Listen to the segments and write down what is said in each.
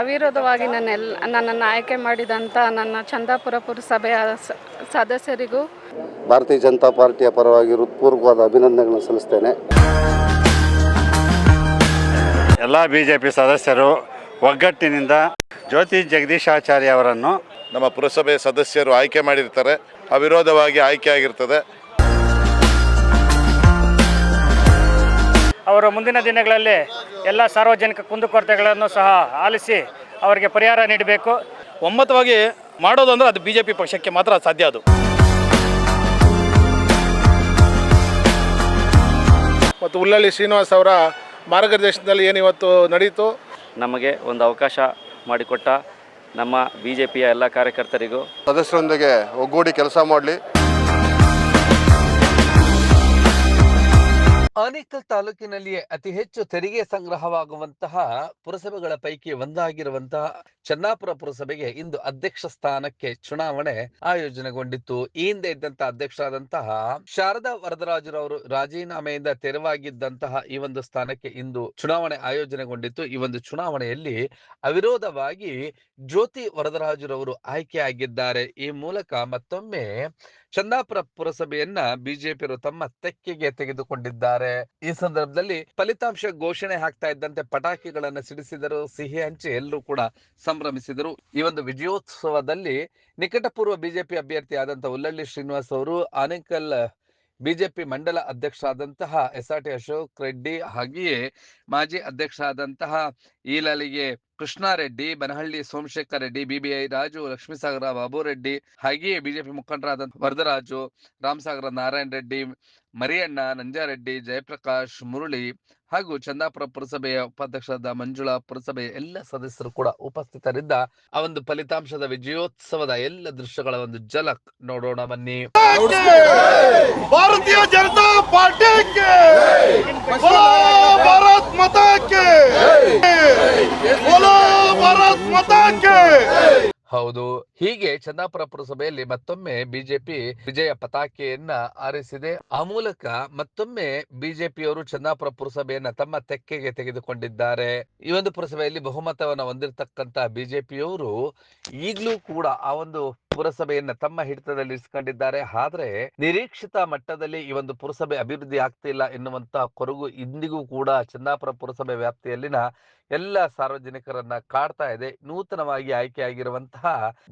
ಅವಿರೋಧವಾಗಿ ನನ್ನನ್ನು ಆಯ್ಕೆ ಮಾಡಿದಂಥ ನನ್ನ ಚಂದಾಪುರ ಪುರಸಭೆಯ ಸದಸ್ಯರಿಗೂ ಭಾರತೀಯ ಜನತಾ ಪಾರ್ಟಿಯ ಪರವಾಗಿ ಹೃತ್ಪೂರ್ವಕವಾದ ಅಭಿನಂದನೆಗಳನ್ನು ಸಲ್ಲಿಸ್ತೇನೆ. ಎಲ್ಲ BJP ಸದಸ್ಯರು ಒಗ್ಗಟ್ಟಿನಿಂದ ಜ್ಯೋತಿ ಜಗದೀಶಾಚಾರ್ಯ ಅವರನ್ನು ನಮ್ಮ ಪುರಸಭೆ ಸದಸ್ಯರು ಆಯ್ಕೆ ಮಾಡಿರ್ತಾರೆ. ಅವಿರೋಧವಾಗಿ ಆಯ್ಕೆ ಆಗಿರ್ತದೆ. ಅವರು ಮುಂದಿನ ದಿನಗಳಲ್ಲಿ ಎಲ್ಲ ಸಾರ್ವಜನಿಕ ಕುಂದುಕೊರತೆಗಳನ್ನು ಸಹ ಆಲಿಸಿ ಅವರಿಗೆ ಪರಿಹಾರ ನೀಡಬೇಕು. ಒಮ್ಮತವಾಗಿ ಮಾಡೋದು ಅಂದರೆ ಅದು BJP ಪಕ್ಷಕ್ಕೆ ಮಾತ್ರ ಸಾಧ್ಯ. ಅದು ಮತ್ತು ಉಲ್ಲಳ್ಳಿ ಶ್ರೀನಿವಾಸ್ ಅವರ ಮಾರ್ಗದರ್ಶನದಲ್ಲಿ ಏನು ಇವತ್ತು ನಡೀತು. ನಮಗೆ ಒಂದು ಅವಕಾಶ ಮಾಡಿಕೊಟ್ಟ ನಮ್ಮ BJPಯ ಎಲ್ಲ ಕಾರ್ಯಕರ್ತರಿಗೂ ಸದಸ್ಯರೊಂದಿಗೆ ಒಗ್ಗೂಡಿ ಕೆಲಸ ಮಾಡಲಿ. ಆನೇಕಲ್ ತಾಲೂಕಿನಲ್ಲಿಯೇ ಅತಿ ಹೆಚ್ಚು ತೆರಿಗೆ ಸಂಗ್ರಹವಾಗುವಂತಹ ಪುರಸಭೆಗಳ ಪೈಕಿ ಒಂದಾಗಿರುವಂತಹ ಚನ್ನಾಪುರ ಪುರಸಭೆಗೆ ಇಂದು ಅಧ್ಯಕ್ಷ ಸ್ಥಾನಕ್ಕೆ ಚುನಾವಣೆ ಆಯೋಜನೆಗೊಂಡಿತ್ತು. ಈ ಹಿಂದೆ ಇದ್ದಂತಹ ಅಧ್ಯಕ್ಷರಾದಂತಹ ಶಾರದಾ ವರದರಾಜರವರು ರಾಜೀನಾಮೆಯಿಂದ ತೆರವಾಗಿದ್ದಂತಹ ಈ ಒಂದು ಸ್ಥಾನಕ್ಕೆ ಇಂದು ಚುನಾವಣೆ ಆಯೋಜನೆಗೊಂಡಿತ್ತು. ಈ ಒಂದು ಚುನಾವಣೆಯಲ್ಲಿ ಅವಿರೋಧವಾಗಿ ಜ್ಯೋತಿ ವರದರಾಜರವರು ಆಯ್ಕೆಯಾಗಿದ್ದಾರೆ. ಈ ಮೂಲಕ ಮತ್ತೊಮ್ಮೆ ಚಂದಾಪುರ ಪುರಸಭೆಯನ್ನ ಬಿಜೆಪಿಯರು ತಮ್ಮ ತೆಕ್ಕೆಗೆ ತೆಗೆದುಕೊಂಡಿದ್ದಾರೆ. ಈ ಸಂದರ್ಭದಲ್ಲಿ ಫಲಿತಾಂಶ ಘೋಷಣೆ ಆಗ್ತಾ ಇದ್ದಂತೆ ಪಟಾಕಿಗಳನ್ನು ಸಿಡಿಸಿದರು, ಸಿಹಿ ಹಂಚಿ ಎಲ್ಲರೂ ಕೂಡ ಸಂಭ್ರಮಿಸಿದರು. ಈ ಒಂದು ವಿಜಯೋತ್ಸವದಲ್ಲಿ ನಿಕಟಪೂರ್ವ ಬಿಜೆಪಿ ಅಭ್ಯರ್ಥಿ ಆದಂತಹ ಉಲ್ಲಳ್ಳಿ ಶ್ರೀನಿವಾಸ್ ಅವರು, ಆನೇಕಲ್ ಬಿಜೆಪಿ ಮಂಡಲ ಅಧ್ಯಕ್ಷರಾದಂತಹ SRT ಅಶೋಕ್ ರೆಡ್ಡಿ, ಹಾಗೆಯೇ ಮಾಜಿ ಅಧ್ಯಕ್ಷರಾದಂತಹ ಈಲಲಿಗೆ ಕೃಷ್ಣಾರೆಡ್ಡಿ, ಬನಹಳ್ಳಿ ಸೋಮಶೇಖರ್ ರೆಡ್ಡಿ, BBI ರಾಜು, ಲಕ್ಷ್ಮೀಸಾಗರ ಬಾಬುರೆಡ್ಡಿ, ಹಾಗೆಯೇ ಬಿಜೆಪಿ ಮುಖಂಡರಾದ ವರದರಾಜು, ರಾಮಸಾಗರ ನಾರಾಯಣ ರೆಡ್ಡಿ, ಮರಿಯಣ್ಣ, ನಂಜಾರೆಡ್ಡಿ, ಜಯಪ್ರಕಾಶ್, ಮುರಳಿ ಹಾಗೂ ಚಂದಾಪುರ ಪುರಸಭೆಯ ಉಪಾಧ್ಯಕ್ಷರಾದ ಮಂಜುಳಾ, ಪುರಸಭೆಯ ಎಲ್ಲ ಸದಸ್ಯರು ಕೂಡ ಉಪಸ್ಥಿತರಿದ್ದ ಆ ಒಂದು ಫಲಿತಾಂಶದ ವಿಜಯೋತ್ಸವದ ಎಲ್ಲ ದೃಶ್ಯಗಳ ಒಂದು ಝಲಕ್ ನೋಡೋಣ ಬನ್ನಿ. ಭಾರತೀಯ ಜನತಾ ಪಾರ್ಟಿಗೆ ಭಾರತ್ ಮಾತಾ ಕೆ ಭಾರತ್ ಮಾತಾ ಕೆ. ಹೌದು, ಹೀಗೆ ಚಂದಾಪುರ ಪುರಸಭೆಯಲ್ಲಿ ಮತ್ತೊಮ್ಮೆ ಬಿಜೆಪಿ ವಿಜಯ ಪತಾಕೆಯನ್ನ ಆರಿಸಿದೆ. ಆ ಮೂಲಕ ಮತ್ತೊಮ್ಮೆ ಬಿಜೆಪಿಯವರು ಚಂದಾಪುರ ಪುರಸಭೆಯನ್ನ ತಮ್ಮ ತೆಕ್ಕೆಗೆ ತೆಗೆದುಕೊಂಡಿದ್ದಾರೆ. ಈ ಒಂದು ಪುರಸಭೆಯಲ್ಲಿ ಬಹುಮತವನ್ನ ಹೊಂದಿರತಕ್ಕಂತ ಬಿಜೆಪಿಯವರು ಈಗಲೂ ಕೂಡ ಆ ಒಂದು ಪುರಸಭೆಯನ್ನ ತಮ್ಮ ಹಿಡಿತದಲ್ಲಿ ಇರಿಸಿಕೊಂಡಿದ್ದಾರೆ. ಆದ್ರೆ ನಿರೀಕ್ಷಿತ ಮಟ್ಟದಲ್ಲಿ ಈ ಒಂದು ಪುರಸಭೆ ಅಭಿವೃದ್ಧಿ ಆಗ್ತಿಲ್ಲ ಎನ್ನುವಂತ ಕೊರಗು ಇಂದಿಗೂ ಕೂಡ ಚಂದಾಪುರ ಪುರಸಭೆ ವ್ಯಾಪ್ತಿಯಲ್ಲಿನ ಎಲ್ಲ ಸಾರ್ವಜನಿಕರನ್ನ ಕಾಡ್ತಾ ಇದೆ. ನೂತನವಾಗಿ ಆಯ್ಕೆಯಾಗಿರುವಂತಹ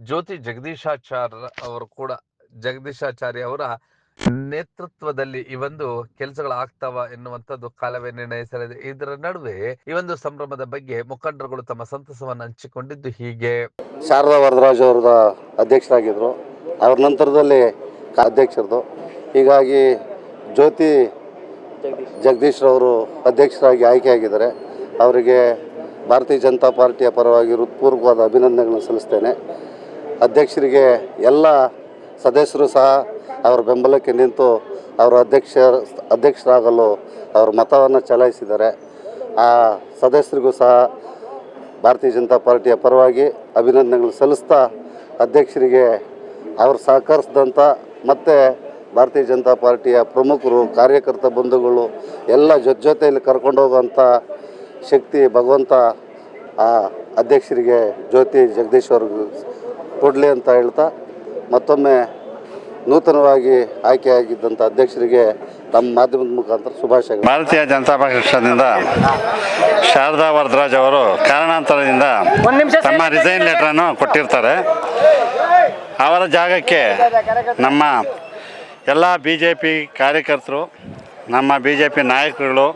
ಜ್ಯೋತಿ ಜಗದೀಶಾಚಾರ್ಯ ಅವರ ನೇತೃತ್ವದಲ್ಲಿ ಈ ಒಂದು ಕೆಲಸಗಳಾಗ್ತಾವ ಎನ್ನುವಂಥದ್ದು ಕಾಲವೇ ನಿರ್ಣಯಿಸಲಿದೆ. ಇದರ ನಡುವೆ ಈ ಒಂದು ಸಂಭ್ರಮದ ಬಗ್ಗೆ ಮುಖಂಡರುಗಳು ತಮ್ಮ ಸಂತಸವನ್ನು ಹಂಚಿಕೊಂಡಿದ್ದು ಹೀಗೆ. ಶಾರದಾ ವರದರಾಜ್ ಅವರ ಅಧ್ಯಕ್ಷರಾಗಿದ್ದರು, ಅವ್ರ ನಂತರದಲ್ಲಿ ಅಧ್ಯಕ್ಷರದು. ಹೀಗಾಗಿ ಜ್ಯೋತಿ ಜಗದೀಶ್ರವರು ಅಧ್ಯಕ್ಷರಾಗಿ ಆಯ್ಕೆಯಾಗಿದ್ದಾರೆ. ಅವರಿಗೆ ಭಾರತೀಯ ಜನತಾ ಪಾರ್ಟಿಯ ಪರವಾಗಿ ಹೃತ್ಪೂರ್ವಕವಾದ ಅಭಿನಂದನೆಗಳನ್ನು ಸಲ್ಲಿಸ್ತೇನೆ. ಅಧ್ಯಕ್ಷರಿಗೆ ಎಲ್ಲ ಸದಸ್ಯರು ಸಹ ಅವರ ಬೆಂಬಲಕ್ಕೆ ನಿಂತು ಅವರು ಅಧ್ಯಕ್ಷರಾಗಲು ಅವ್ರ ಮತವನ್ನು ಚಲಾಯಿಸಿದ್ದಾರೆ. ಆ ಸದಸ್ಯರಿಗೂ ಸಹ ಭಾರತೀಯ ಜನತಾ ಪಾರ್ಟಿಯ ಪರವಾಗಿ ಅಭಿನಂದನೆಗಳು ಸಲ್ಲಿಸ್ತಾ, ಅಧ್ಯಕ್ಷರಿಗೆ ಅವರು ಸಹಕರಿಸಿದಂಥ ಮತ್ತು ಭಾರತೀಯ ಜನತಾ ಪಾರ್ಟಿಯ ಪ್ರಮುಖರು, ಕಾರ್ಯಕರ್ತ ಬಂಧುಗಳು ಎಲ್ಲ ಜೊತೆಯಲ್ಲಿ ಕರ್ಕೊಂಡು ಹೋಗುವಂಥ ಶಕ್ತಿ ಭಗವಂತ ಆ ಅಧ್ಯಕ್ಷರಿಗೆ ಜ್ಯೋತಿ ಜಗದೀಶ್ ಅವ್ರಿಗೂ ಕೊಡಲಿ ಅಂತ ಹೇಳ್ತಾ, ಮತ್ತೊಮ್ಮೆ ನೂತನವಾಗಿ ಆಯ್ಕೆಯಾಗಿದ್ದಂಥ ಅಧ್ಯಕ್ಷರಿಗೆ ನಮ್ಮ ಮಾಧ್ಯಮದ ಮುಖಾಂತರ ಶುಭಾಶಯಗಳು. ಭಾರತೀಯ ಜನತಾ ಪಕ್ಷದಿಂದ ಶಾರದಾ ವರದರಾಜ್ ಅವರು ಕಾರಣಾಂತರದಿಂದ ತಮ್ಮ ರಿಸೈನ್ ಲೆಟ್ರನ್ನು ಕೊಟ್ಟಿರ್ತಾರೆ. ಅವರ ಜಾಗಕ್ಕೆ ನಮ್ಮ ಎಲ್ಲ BJP ಕಾರ್ಯಕರ್ತರು, ನಮ್ಮ BJP ನಾಯಕರುಗಳು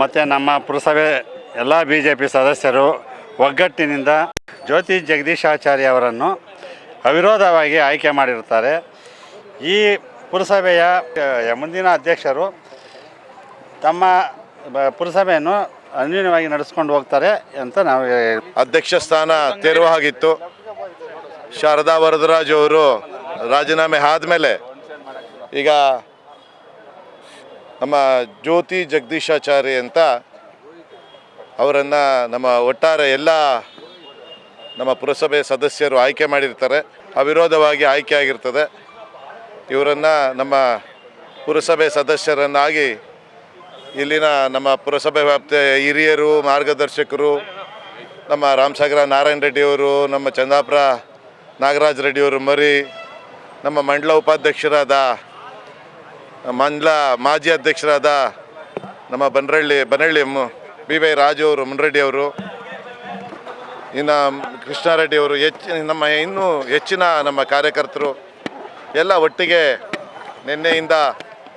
ಮತ್ತು ನಮ್ಮ ಪುರಸಭೆ ಎಲ್ಲ BJP ಸದಸ್ಯರು ಒಗ್ಗಟ್ಟಿನಿಂದ ಜ್ಯೋತಿ ಜಗದೀಶಾಚಾರ್ಯ ಅವರನ್ನು ಅವಿರೋಧವಾಗಿ ಆಯ್ಕೆ ಮಾಡಿರ್ತಾರೆ. ಈ ಪುರಸಭೆಯ ಮುಂದಿನ ಅಧ್ಯಕ್ಷರು ತಮ್ಮ ಪುರಸಭೆಯನ್ನು ಅನ್ಯೂನ್ಯವಾಗಿ ನಡೆಸ್ಕೊಂಡು ಹೋಗ್ತಾರೆ ಅಂತ ನಾವು ಅಧ್ಯಕ್ಷ ಸ್ಥಾನ ತೆರವಾಗಿತ್ತು. ಶಾರದಾ ವರದರಾಜ್ ಅವರು ರಾಜೀನಾಮೆ ಆದಮೇಲೆ ಈಗ ನಮ್ಮ ಜ್ಯೋತಿ ಜಗದೀಶಾಚಾರ್ಯ ಅಂತ ಅವರನ್ನು ನಮ್ಮ ಒಟ್ಟಾರೆ ಎಲ್ಲ ನಮ್ಮ ಪುರಸಭೆ ಸದಸ್ಯರು ಆಯ್ಕೆ ಮಾಡಿರ್ತಾರೆ. ಅವಿರೋಧವಾಗಿ ಆಯ್ಕೆ ಆಗಿರ್ತದೆ. ಇವರನ್ನು ನಮ್ಮ ಪುರಸಭೆ ಸದಸ್ಯರನ್ನಾಗಿ ಇಲ್ಲಿನ ನಮ್ಮ ಪುರಸಭೆ ವ್ಯಾಪ್ತಿಯ ಹಿರಿಯರು, ಮಾರ್ಗದರ್ಶಕರು ನಮ್ಮ ರಾಮಸಾಗರ ನಾರಾಯಣ ರೆಡ್ಡಿಯವರು, ನಮ್ಮ ಚಂದಾಪುರ ನಾಗರಾಜ್ ರೆಡ್ಡಿಯವರು ಮರಿ, ನಮ್ಮ ಮಂಡಲ ಉಪಾಧ್ಯಕ್ಷರಾದ ಮಂಡಲ ಮಾಜಿ ಅಧ್ಯಕ್ಷರಾದ ನಮ್ಮ ಬನಹಳ್ಳಿ ಬಿ ವೈ ರಾಜು ಅವರು, ಮುನ್ರೆಡ್ಡಿಯವರು, ಇನ್ನು ಕೃಷ್ಣಾರೆಡ್ಡಿಯವರು, ಇನ್ನೂ ಹೆಚ್ಚಿನ ನಮ್ಮ ಕಾರ್ಯಕರ್ತರು ಎಲ್ಲ ಒಟ್ಟಿಗೆ ನಿನ್ನೆಯಿಂದ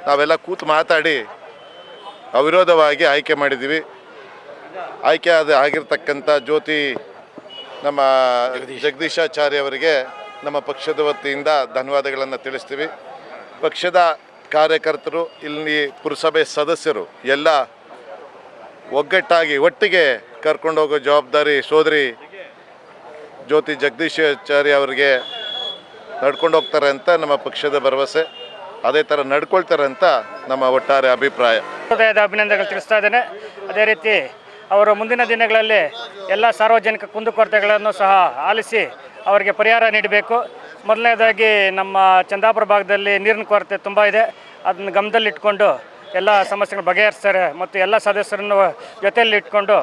ನಾವೆಲ್ಲ ಕೂತು ಮಾತಾಡಿ ಅವಿರೋಧವಾಗಿ ಆಯ್ಕೆ ಮಾಡಿದ್ದೀವಿ. ಆಯ್ಕೆ ಆಗಿರ್ತಕ್ಕಂಥ ಜ್ಯೋತಿ ನಮ್ಮ ಜಗದೀಶಾಚಾರ್ಯ ಅವರಿಗೆ ನಮ್ಮ ಪಕ್ಷದ ವತಿಯಿಂದ ಧನ್ಯವಾದಗಳನ್ನು ತಿಳಿಸ್ತೀವಿ. ಪಕ್ಷದ ಕಾರ್ಯಕರ್ತರು, ಇಲ್ಲಿ ಪುರಸಭೆ ಸದಸ್ಯರು ಎಲ್ಲ ಒಟ್ಟಿಗೆ ಕರ್ಕೊಂಡು ಹೋಗೋ ಜವಾಬ್ದಾರಿ ಸೋದರಿ ಜ್ಯೋತಿ ಜಗದೀಶಾಚಾರ್ಯ ಅವರಿಗೆ ನಡ್ಕೊಂಡು ಹೋಗ್ತಾರೆ ಅಂತ ನಮ್ಮ ಪಕ್ಷದ ಭರವಸೆ. ಅದೇ ಥರ ನಡ್ಕೊಳ್ತಾರೆ ಅಂತ ನಮ್ಮ ಒಟ್ಟಾರೆ ಅಭಿಪ್ರಾಯ. ಹೃದಯದ ಅಭಿನಂದನೆಗಳು ತಿಳಿಸ್ತಾ ಇದ್ದೇನೆ. ಅದೇ ರೀತಿ ಅವರು ಮುಂದಿನ ದಿನಗಳಲ್ಲಿ ಎಲ್ಲ ಸಾರ್ವಜನಿಕ ಕುಂದುಕೊರತೆಗಳನ್ನು ಸಹ ಆಲಿಸಿ ಅವರಿಗೆ ಪರಿಹಾರ ನೀಡಬೇಕು. ಮೊದಲನೇದಾಗಿ ನಮ್ಮ ಚಂದಾಪುರ ಭಾಗದಲ್ಲಿ ನೀರಿನ ಕೊರತೆ ತುಂಬ ಇದೆ. ಅದನ್ನು ಗಮನದಲ್ಲಿಟ್ಕೊಂಡು ಎಲ್ಲ ಸಮಸ್ಯೆಗಳು ಬಗೆಹರಿಸ್ತಾರೆ ಮತ್ತು ಎಲ್ಲ ಸದಸ್ಯರನ್ನು ಜೊತೆಯಲ್ಲಿ ಇಟ್ಕೊಂಡು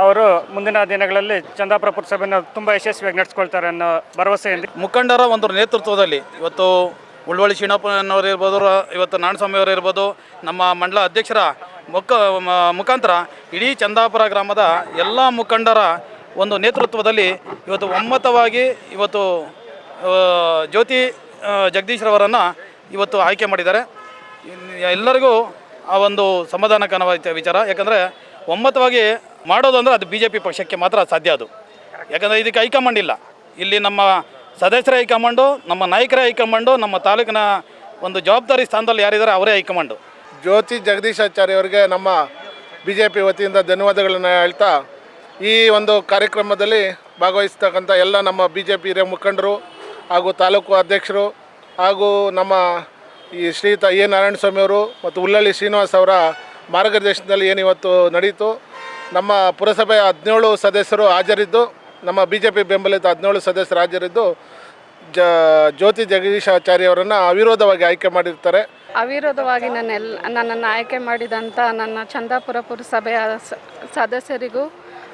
ಅವರು ಮುಂದಿನ ದಿನಗಳಲ್ಲಿ ಚಂದಾಪುರ ಪುರಸಭೆಯನ್ನು ತುಂಬ ಯಶಸ್ವಿಯಾಗಿ ನಡೆಸ್ಕೊಳ್ತಾರೆ ಅನ್ನೋ ಭರವಸೆಯಿಂದ ಮುಖಂಡರ ಒಂದು ನೇತೃತ್ವದಲ್ಲಿ ಇವತ್ತು ಉಳ್ವಳ್ಳಿ ಶ್ರೀನಿವಾಸನವರು ಇರ್ಬೋದು, ಇವತ್ತು ನಾರಾಯಣಸ್ವಾಮಿಯವರು ಇರ್ಬೋದು, ನಮ್ಮ ಮಂಡಲ ಅಧ್ಯಕ್ಷರ ಮುಖಾಂತರ ಇಡೀ ಚಂದಾಪುರ ಗ್ರಾಮದ ಎಲ್ಲ ಮುಖಂಡರ ಒಂದು ನೇತೃತ್ವದಲ್ಲಿ ಇವತ್ತು ಒಮ್ಮತವಾಗಿ ಇವತ್ತು ಜ್ಯೋತಿ ಜಗದೀಶ್ರವರನ್ನು ಇವತ್ತು ಆಯ್ಕೆ ಮಾಡಿದ್ದಾರೆ. ಎಲ್ಲರಿಗೂ ಆ ಒಂದು ಸಮಾಧಾನಕರವಾದ ವಿಚಾರ. ಯಾಕಂದರೆ ಒಮ್ಮತವಾಗಿ ಮಾಡೋದು ಅಂದರೆ ಅದು BJP ಪಕ್ಷಕ್ಕೆ ಮಾತ್ರ ಸಾಧ್ಯ. ಅದು ಯಾಕಂದರೆ ಇದಕ್ಕೆ ಹೈಕಮಾಂಡ್ ಇಲ್ಲ. ಇಲ್ಲಿ ನಮ್ಮ ಸದಸ್ಯರ ಹೈಕಮಾಂಡು, ನಮ್ಮ ನಾಯಕರೇ ಹೈಕಮಾಂಡು, ನಮ್ಮ ತಾಲೂಕಿನ ಒಂದು ಜವಾಬ್ದಾರಿ ಸ್ಥಾನದಲ್ಲಿ ಯಾರಿದ್ದಾರೆ ಅವರೇ ಹೈಕಮಾಂಡು. ಜ್ಯೋತಿ ಜಗದೀಶಾಚಾರ್ಯ ಅವರಿಗೆ ನಮ್ಮ BJP ವತಿಯಿಂದ ಧನ್ಯವಾದಗಳನ್ನು ಹೇಳ್ತಾ, ಈ ಒಂದು ಕಾರ್ಯಕ್ರಮದಲ್ಲಿ ಭಾಗವಹಿಸ್ತಕ್ಕಂಥ ಎಲ್ಲ ನಮ್ಮ BJP ಹಿರಿಯ ಮುಖಂಡರು ಹಾಗೂ ತಾಲೂಕು ಅಧ್ಯಕ್ಷರು ಹಾಗೂ ನಮ್ಮ ಈ ಶ್ರೀಯುತ ಎ ನಾರಾಯಣಸ್ವಾಮಿ ಅವರು ಮತ್ತು ಉಳ್ಳಳ್ಳಿ ಶ್ರೀನಿವಾಸ್ ಅವರ ಮಾರ್ಗದರ್ಶನದಲ್ಲಿ ಏನಿವತ್ತು ನಡೀತು. ನಮ್ಮ ಪುರಸಭೆಯ 17 ಸದಸ್ಯರು ಹಾಜರಿದ್ದು, ನಮ್ಮ BJP ಬೆಂಬಲಿತ 17 ಸದಸ್ಯರು ಹಾಜರಿದ್ದು ಜ್ಯೋತಿ ಜಗದೀಶಾಚಾರ್ಯ ಅವರನ್ನು ಅವಿರೋಧವಾಗಿ ಆಯ್ಕೆ ಮಾಡಿರ್ತಾರೆ. ಅವಿರೋಧವಾಗಿ ನನ್ನನ್ನು ಆಯ್ಕೆ ಮಾಡಿದಂಥ ನನ್ನ ಚಂದಾಪುರ ಪುರಸಭೆಯ ಸದಸ್ಯರಿಗೂ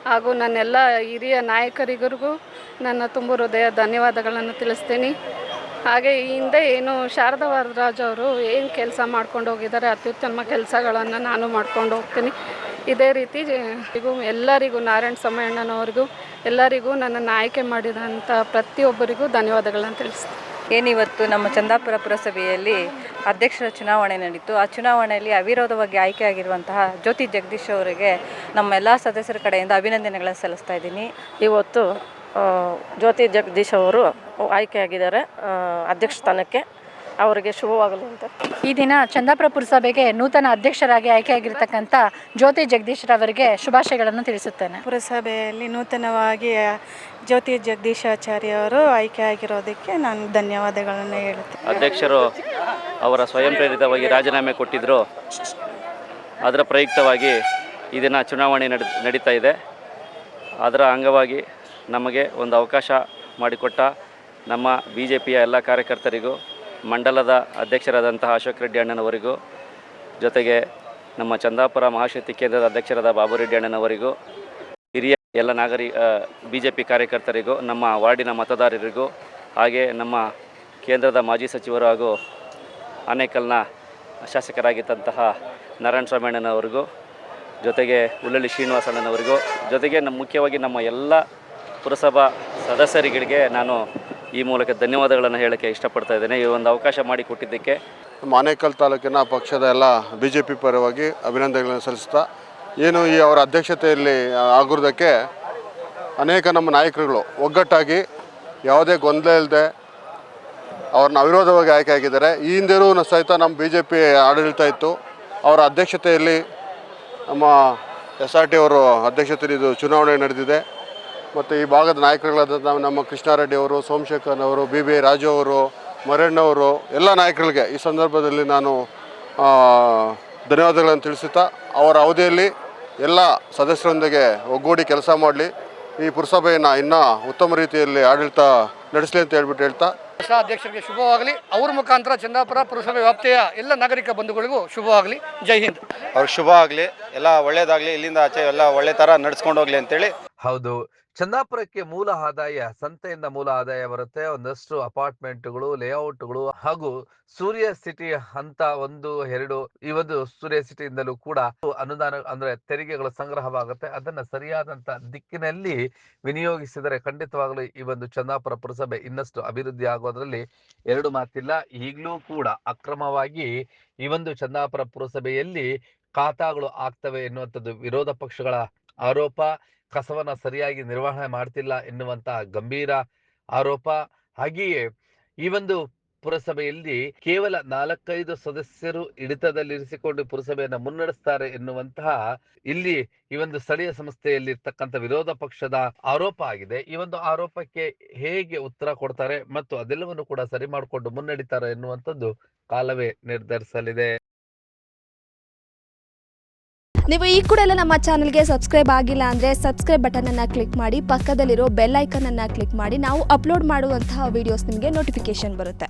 ಹಾಗೂ ನನ್ನೆಲ್ಲ ಹಿರಿಯ ನಾಯಕರಿಗೂ ನನ್ನ ತುಂಬ ಹೃದಯ ಧನ್ಯವಾದಗಳನ್ನು ತಿಳಿಸ್ತೀನಿ. ಹಾಗೆ ಈ ಹಿಂದೆ ಏನು ಶಾರದಾ ವರದರಾಜ್ ಅವರು ಏನು ಕೆಲಸ ಮಾಡ್ಕೊಂಡು ಹೋಗಿದ್ದಾರೆ, ಅತ್ಯುತ್ತಮ ಕೆಲಸಗಳನ್ನು ನಾನು ಮಾಡ್ಕೊಂಡು ಹೋಗ್ತೀನಿ. ಇದೇ ರೀತಿ ಎಲ್ಲರಿಗೂ, ನಾರಾಯಣ ಸ್ವಾಮಣ್ಣನವರಿಗೂ ಎಲ್ಲರಿಗೂ ನನ್ನನ್ನು ಆಯ್ಕೆ ಮಾಡಿದಂಥ ಪ್ರತಿಯೊಬ್ಬರಿಗೂ ಧನ್ಯವಾದಗಳನ್ನು ತಿಳಿಸ್ತೀನಿ. ಏನಿವತ್ತು ನಮ್ಮ ಚಂದಾಪುರ ಪುರಸಭೆಯಲ್ಲಿ ಅಧ್ಯಕ್ಷರ ಚುನಾವಣೆ ನಡೀತು. ಆ ಚುನಾವಣೆಯಲ್ಲಿ ಅವಿರೋಧವಾಗಿ ಆಯ್ಕೆಯಾಗಿರುವಂತಹ ಜ್ಯೋತಿ ಜಗದೀಶ್ ಅವರಿಗೆ ನಮ್ಮ ಎಲ್ಲ ಸದಸ್ಯರ ಕಡೆಯಿಂದ ಅಭಿನಂದನೆಗಳನ್ನು ಸಲ್ಲಿಸ್ತಾ ಇದ್ದೀನಿ. ಇವತ್ತು ಜ್ಯೋತಿ ಜಗದೀಶ್ ಅವರು ಆಯ್ಕೆಯಾಗಿದ್ದಾರೆ ಅಧ್ಯಕ್ಷ ಸ್ಥಾನಕ್ಕೆ. ಅವರಿಗೆ ಶುಭವಾಗಲಿ ಅಂತ ಈ ದಿನ ಚಂದಾಪುರ ಪುರಸಭೆಗೆ ನೂತನ ಅಧ್ಯಕ್ಷರಾಗಿ ಆಯ್ಕೆಯಾಗಿರ್ತಕ್ಕಂಥ ಜ್ಯೋತಿ ಜಗದೀಶ್ ಅವರಿಗೆ ಶುಭಾಶಯಗಳನ್ನು ತಿಳಿಸುತ್ತೇನೆ. ಪುರಸಭೆಯಲ್ಲಿ ನೂತನವಾಗಿ ಜ್ಯೋತಿ ಜಗದೀಶಾಚಾರ್ಯ ಅವರು ಆಯ್ಕೆಯಾಗಿರೋದಕ್ಕೆ ನಾನು ಧನ್ಯವಾದಗಳನ್ನು ಹೇಳುತ್ತೇನೆ. ಅಧ್ಯಕ್ಷರು ಅವರ ಸ್ವಯಂ ಪ್ರೇರಿತವಾಗಿ ರಾಜೀನಾಮೆ ಕೊಟ್ಟಿದ್ದರು. ಅದರ ಪ್ರಯುಕ್ತವಾಗಿ ಈ ದಿನ ಚುನಾವಣೆ ನಡೀತಾ ಇದೆ. ಅದರ ಅಂಗವಾಗಿ ನಮಗೆ ಒಂದು ಅವಕಾಶ ಮಾಡಿಕೊಟ್ಟ ನಮ್ಮ BJPಯ ಎಲ್ಲ ಕಾರ್ಯಕರ್ತರಿಗೂ, ಮಂಡಲದ ಅಧ್ಯಕ್ಷರಾದಂತಹ ಅಶೋಕ್ ರೆಡ್ಡಿ ಅಣ್ಣನವರಿಗೂ, ಜೊತೆಗೆ ನಮ್ಮ ಚಂದಾಪುರ ಮಹಾಶಕ್ತಿ ಕೇಂದ್ರದ ಅಧ್ಯಕ್ಷರಾದ ಬಾಬು ರೆಡ್ಡಿ ಅಣ್ಣನವರಿಗೂ, ಹಿರಿಯ ಎಲ್ಲ BJP ಕಾರ್ಯಕರ್ತರಿಗೂ, ನಮ್ಮ ವಾರ್ಡಿನ ಮತದಾರರಿಗೂ, ಹಾಗೆ ನಮ್ಮ ಕೇಂದ್ರದ ಮಾಜಿ ಸಚಿವರು ಹಾಗೂ ಆನೇಕಲ್ನ ಶಾಸಕರಾಗಿದ್ದಂತಹ ನಾರಾಯಣ ಸ್ವಾಮಿ ಅಣ್ಣನವರಿಗೂ, ಜೊತೆಗೆ ಉಳ್ಳಳ್ಳಿ ಶ್ರೀನಿವಾಸ ಅಣ್ಣನವರಿಗೂ, ಜೊತೆಗೆ ಮುಖ್ಯವಾಗಿ ನಮ್ಮ ಎಲ್ಲ ಪುರಸಭಾ ಸದಸ್ಯರುಗಳಿಗೆ ನಾನು ಈ ಮೂಲಕ ಧನ್ಯವಾದಗಳನ್ನು ಹೇಳೋಕ್ಕೆ ಇಷ್ಟಪಡ್ತಾ ಇದ್ದೇನೆ. ಈ ಒಂದು ಅವಕಾಶ ಮಾಡಿಕೊಟ್ಟಿದ್ದಕ್ಕೆ ನಮ್ಮ ಆನೇಕಲ್ ತಾಲೂಕಿನ ಪಕ್ಷದ ಎಲ್ಲ BJP ಪರವಾಗಿ ಅಭಿನಂದನೆಗಳನ್ನು ಸಲ್ಲಿಸ್ತಾ, ಏನು ಈ ಅವರ ಅಧ್ಯಕ್ಷತೆಯಲ್ಲಿ ಆಗಿರೋದಕ್ಕೆ ಅನೇಕ ನಮ್ಮ ನಾಯಕರುಗಳು ಒಗ್ಗಟ್ಟಾಗಿ ಯಾವುದೇ ಗೊಂದಲ ಇಲ್ಲದೆ ಅವ್ರನ್ನ ಅವಿರೋಧವಾಗಿ ಆಯ್ಕೆ ಆಗಿದ್ದಾರೆ. ಈ ಹಿಂದೆಯೂ ಸಹಿತ ನಮ್ಮ BJP ಆಡಳಿತ ಇತ್ತು. ಅವರ ಅಧ್ಯಕ್ಷತೆಯಲ್ಲಿ ನಮ್ಮ SRT ಅವರು ಅಧ್ಯಕ್ಷತೆಯಲ್ಲಿ ಇದು ಚುನಾವಣೆ ನಡೆದಿದೆ. ಮತ್ತು ಈ ಭಾಗದ ನಾಯಕರುಗಳಾದ ನಮ್ಮ ಕೃಷ್ಣಾರೆಡ್ಡಿ ಅವರು, ಸೋಮಶೇಖರ್ ಅವರು, BB ರಾಜು ಅವರು, ಮರಣ್ಣವರು ಎಲ್ಲ ನಾಯಕರಿಗೆ ಈ ಸಂದರ್ಭದಲ್ಲಿ ನಾನು ಧನ್ಯವಾದಗಳನ್ನು ತಿಳಿಸುತ್ತಾ, ಅವರ ಅವಧಿಯಲ್ಲಿ ಎಲ್ಲ ಸದಸ್ಯರೊಂದಿಗೆ ಒಗ್ಗೂಡಿ ಕೆಲಸ ಮಾಡಲಿ, ಈ ಪುರಸಭೆಯನ್ನು ಇನ್ನೂ ಉತ್ತಮ ರೀತಿಯಲ್ಲಿ ಆಡಳಿತ ನಡೆಸಲಿ ಅಂತ ಹೇಳ್ತಾ ಹೊಸ ಅಧ್ಯಕ್ಷರಿಗೆ ಶುಭವಾಗಲಿ. ಅವ್ರ ಮುಖಾಂತರ ಚಂದಾಪುರ ಪುರಸಭೆ ವ್ಯಾಪ್ತಿಯ ಎಲ್ಲ ನಾಗರಿಕ ಬಂಧುಗಳಿಗೂ ಶುಭವಾಗಲಿ. ಜೈ ಹಿಂದ್. ಅವ್ರಿಗೆ ಶುಭ ಆಗಲಿ, ಎಲ್ಲ ಒಳ್ಳೇದಾಗಲಿ, ಇಲ್ಲಿಂದ ಆಚೆ ಎಲ್ಲ ಒಳ್ಳೆ ಥರ ನಡ್ಸ್ಕೊಂಡು ಹೋಗ್ಲಿ ಅಂತೇಳಿ. ಹೌದು, ಚಂದಾಪುರಕ್ಕೆ ಮೂಲ ಆದಾಯ ಸಂತೆಯಿಂದ ಮೂಲ ಆದಾಯ ಬರುತ್ತೆ. ಒಂದಷ್ಟು ಅಪಾರ್ಟ್ಮೆಂಟ್ಗಳು, ಲೇಔಟ್ಗಳು ಹಾಗೂ ಸೂರ್ಯ ಸಿಟಿ ಅಂತ 1, 2 ಈ ಒಂದು ಸೂರ್ಯ ಸಿಟಿಯಿಂದಲೂ ಕೂಡ ಅನುದಾನ ಅಂದ್ರೆ ತೆರಿಗೆಗಳು ಸಂಗ್ರಹವಾಗುತ್ತೆ. ಅದನ್ನ ಸರಿಯಾದಂತ ದಿಕ್ಕಿನಲ್ಲಿ ವಿನಿಯೋಗಿಸಿದರೆ ಖಂಡಿತವಾಗಲೂ ಈ ಒಂದು ಚಂದಾಪುರ ಪುರಸಭೆ ಇನ್ನಷ್ಟು ಅಭಿವೃದ್ಧಿ ಆಗೋದ್ರಲ್ಲಿ 2 ಮಾತಿಲ್ಲ. ಈಗಲೂ ಕೂಡ ಅಕ್ರಮವಾಗಿ ಈ ಒಂದು ಚಂದಾಪುರ ಪುರಸಭೆಯಲ್ಲಿ ಖಾತಾಗಳು ಆಗ್ತವೆ ಎನ್ನುವಂಥದ್ದು ವಿರೋಧ ಪಕ್ಷಗಳ ಆರೋಪ. ಕಸವನ್ನ ಸರಿಯಾಗಿ ನಿರ್ವಹಣೆ ಮಾಡ್ತಿಲ್ಲ ಎನ್ನುವಂತ ಗಂಭೀರ ಆರೋಪ. ಹಾಗೆಯೇ ಈ ಒಂದು ಪುರಸಭೆಯಲ್ಲಿ ಕೇವಲ 4-5 ಸದಸ್ಯರು ಹಿಡಿತದಲ್ಲಿರಿಸಿಕೊಂಡು ಪುರಸಭೆಯನ್ನ ಮುನ್ನಡೆಸ್ತಾರೆ ಎನ್ನುವಂತಹ ಇಲ್ಲಿ ಈ ಒಂದು ಸ್ಥಳೀಯ ಸಂಸ್ಥೆಯಲ್ಲಿರ್ತಕ್ಕಂಥ ವಿರೋಧ ಪಕ್ಷದ ಆರೋಪ ಆಗಿದೆ. ಈ ಒಂದು ಆರೋಪಕ್ಕೆ ಹೇಗೆ ಉತ್ತರ ಕೊಡ್ತಾರೆ ಮತ್ತು ಅದೆಲ್ಲವನ್ನು ಕೂಡ ಸರಿ ಮಾಡಿಕೊಂಡು ಮುನ್ನಡಿತಾರೆ ಎನ್ನುವಂಥದ್ದು ಕಾಲವೇ ನಿರ್ಧರಿಸಲಿದೆ. ನೀವು ಈ ಕೂಡ ಎಲ್ಲ ನಮ್ಮ ಚಾನಲ್ಗೆ ಸಬ್ಸ್ಕ್ರೈಬ್ ಆಗಿಲ್ಲ ಅಂದರೆ ಸಬ್ಸ್ಕ್ರೈಬ್ ಬಟನನ್ನು ಕ್ಲಿಕ್ ಮಾಡಿ, ಪಕ್ಕದಲ್ಲಿರೋ ಬೆಲ್ ಐಕನನ್ನು ಕ್ಲಿಕ್ ಮಾಡಿ. ನಾವು ಅಪ್ಲೋಡ್ ಮಾಡುವಂತಹ ವಿಡಿಯೋಸ್ ನಿಮಗೆ ನೋಟಿಫಿಕೇಶನ್ ಬರುತ್ತೆ.